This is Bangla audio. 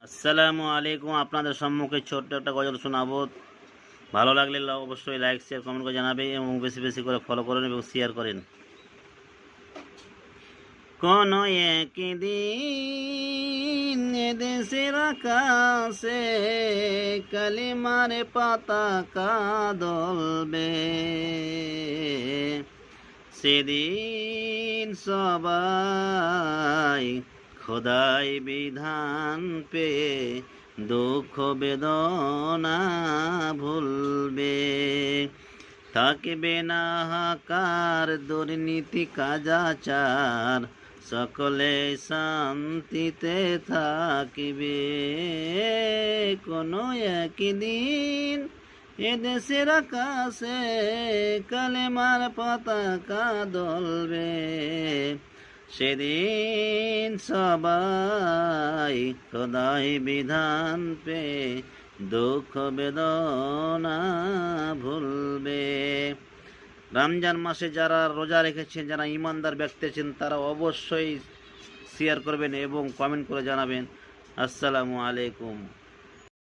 আসসালামু আলাইকুম। আপনাদের সম্মুখে ছোট্ট একটা গজল শোনাবো। ভালো লাগলে অবশ্যই লাইক শেয়ার কমেন্ট করে জানাবেন এবং বেশি বেশি করে ফলো করেন এবং শেয়ার করেন। কোন একদিন এদেশের আকাশে কালিমার পতাকা দলবে, সেদিন সবাই খোদাই বিধান পেয়ে দুঃখ বেদনা ভুলবে। থাকবে না হাকার দুর্নীতি কাজাচার, সকলে শান্তিতে থাকিবে। কোনো একদিন এদেশের আকাশে কালেমার পতাকা দলবে, সেদিন সবাই খোদাই বিধান পে দুঃখ বেদনা ভুলবে। রমজান মাসে যারা রোজা রেখেছেন, যারা ইমানদার ব্যক্তি আছেন, তারা অবশ্যই শেয়ার করবেন এবং কমেন্ট করে জানাবেন। আসসালামু আলাইকুম।